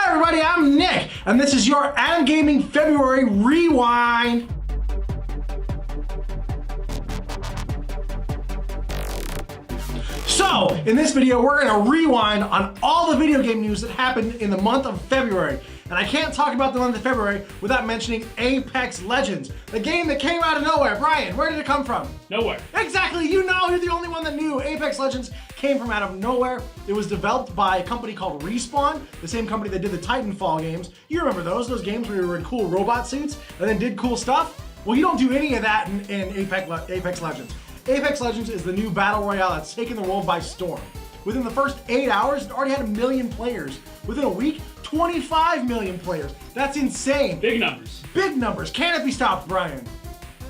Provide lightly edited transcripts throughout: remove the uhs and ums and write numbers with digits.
Hi everybody, I'm Nick, and this is your Adam Gaming February Rewind. So, in this video, we're gonna rewind on all the video game news that happened in the month of February. And I can't talk about the month of February without mentioning Apex Legends, the game that came out of nowhere. Brian, where did it come from? Nowhere. Exactly, you know, you're the only one that knew. Apex Legends came from out of nowhere. It was developed by a company called Respawn, the same company that did the Titanfall games. You remember those games where you were in cool robot suits and then did cool stuff? Well, you don't do any of that in Apex Legends. Apex Legends is the new battle royale that's taken the world by storm. Within the first 8 hours, it already had 1 million players. Within a week, 25 million players. That's insane. Big numbers. Big numbers. Can it be stopped, Brian?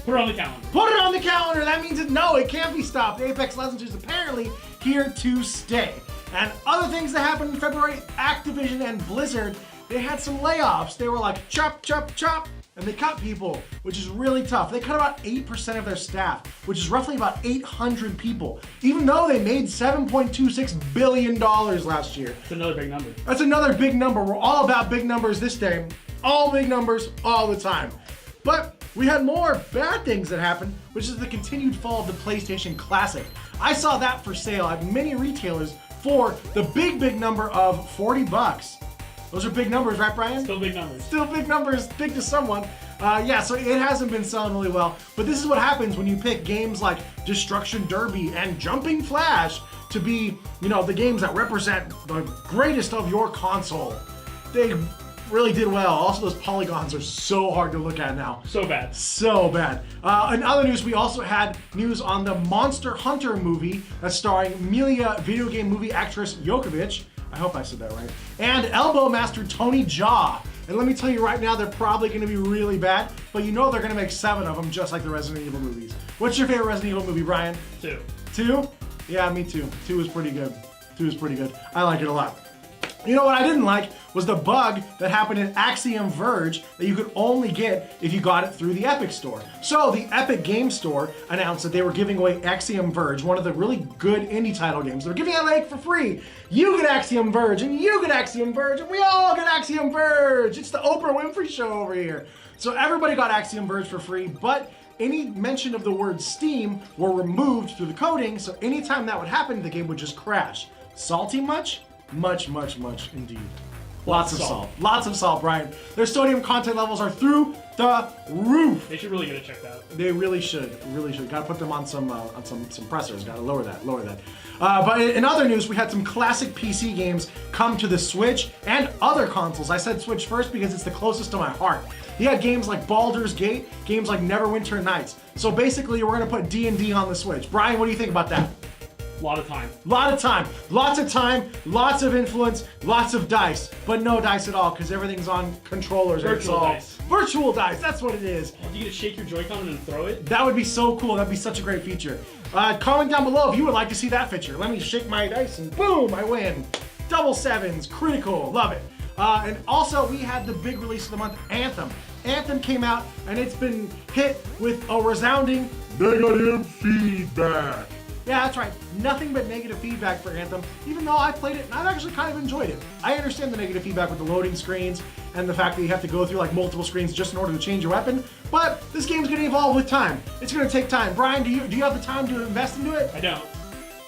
Put it on the calendar. Put it on the calendar. That means no, it can't be stopped. Apex Legends is apparently here to stay. And other things that happened in February, Activision and Blizzard, they had some layoffs. They were like, chop, chop, chop. And they cut people, which is really tough. They cut about 8% of their staff, which is roughly about 800 people, even though they made $7.26 billion last year. That's another big number. That's another big number. We're all about big numbers this day. All big numbers, all the time. But we had more bad things that happened, which is the continued fall of the PlayStation Classic. I saw that for sale at many retailers for the big number of $40. Those are big numbers, right, Brian? Still big numbers. Still big numbers, big to someone. Yeah, so it hasn't been selling really well. But this is what happens when you pick games like Destruction Derby and Jumping Flash to be, you know, the games that represent the greatest of your console. They really did well. Also, those polygons are so hard to look at now. So bad. So bad. In other news, we also had news on the Monster Hunter movie that's starring Emilia video game movie actress Jokovic. I hope I said that right. And Elbow Master Tony Jaa. And let me tell you right now, they're probably going to be really bad, but you know they're going to make 7 of them just like the Resident Evil movies. What's your favorite Resident Evil movie, Brian? 2. 2? Yeah, me too. 2 is pretty good. 2 is pretty good. I like it a lot. You know what I didn't like was the bug that happened in Axiom Verge that you could only get if you got it through the Epic Store. So the Epic Game Store announced that they were giving away Axiom Verge, one of the really good indie title games. They're giving it away for free. You get Axiom Verge, and you get Axiom Verge, and we all get Axiom Verge. It's the Oprah Winfrey Show over here. So everybody got Axiom Verge for free, but any mention of the word Steam were removed through the coding, so anytime that would happen, the game would just crash. Salty much? Much indeed. Lots of salt. Lots of salt, Brian. Their sodium content levels are through the roof. They should really get it checked out. They really should. Got to put them on some pressers. Got to lower that. But in other news, we had some classic PC games come to the Switch and other consoles. I said Switch first because it's the closest to my heart. You had games like Baldur's Gate, games like Neverwinter Nights. So basically, we're gonna put D&D on the Switch. Brian, what do you think about that? A lot of time. Lots of time, lots of influence, lots of dice, but no dice at all because everything's on controllers. Virtual dice. Virtual dice, that's what it is. Do you get to shake your Joy-Con and then throw it? That would be so cool. That'd be such a great feature. Comment down below if you would like to see that feature. Let me shake my dice and boom, I win. Double sevens, critical, love it. And also we had the big release of the month, Anthem. Anthem came out and it's been hit with a resounding negative feedback. Yeah, that's right. Nothing but negative feedback for Anthem, even though I played it and I've actually kind of enjoyed it. I understand the negative feedback with the loading screens and the fact that you have to go through like multiple screens just in order to change your weapon, but this game's gonna evolve with time. It's gonna take time. Brian, do you have the time to invest into it? I don't.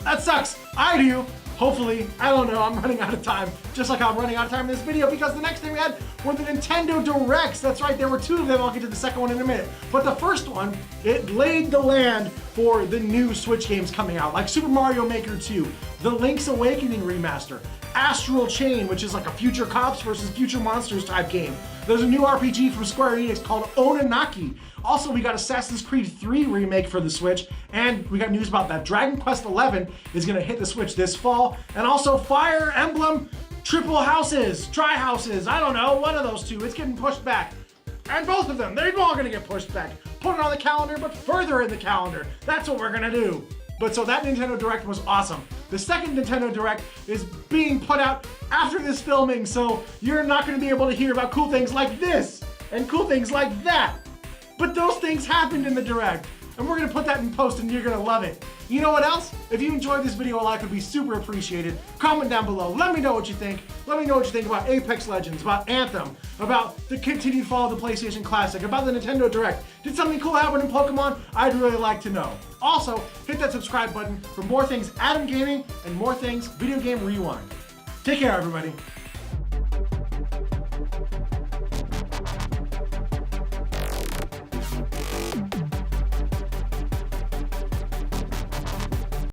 That sucks. I do. Hopefully, I don't know, I'm running out of time, just like I'm running out of time in this video, because the next thing we had were the Nintendo Directs. That's right, there were 2 of them. I'll get to the second one in a minute. But the first one, it laid the land for the new Switch games coming out, like Super Mario Maker 2, the Link's Awakening remaster, Astral Chain, which is like a Future Cops versus Future Monsters type game. There's a new RPG from Square Enix called Ononaki. Also, we got Assassin's Creed 3 remake for the Switch, and we got news about that. Dragon Quest XI is gonna hit the Switch this fall, and also Fire Emblem Triple Houses, Tri-Houses, I don't know, one of those 2, it's getting pushed back. And both of them, they're all gonna get pushed back. Put it on the calendar, but further in the calendar. That's what we're gonna do. But so that Nintendo Direct was awesome. The second Nintendo Direct is being put out after this filming, so you're not gonna be able to hear about cool things like this and cool things like that. But those things happened in the Direct. and we're gonna put that in post and you're gonna love it. You know what else? If you enjoyed this video a lot, it would be super appreciated. Comment down below, let me know what you think. Let me know what you think about Apex Legends, about Anthem, about the continued fall of the PlayStation Classic, about the Nintendo Direct. Did something cool happen in Pokemon? I'd really like to know. Also, hit that subscribe button for more things Adam Gaming and more things Video Game Rewind. Take care, everybody.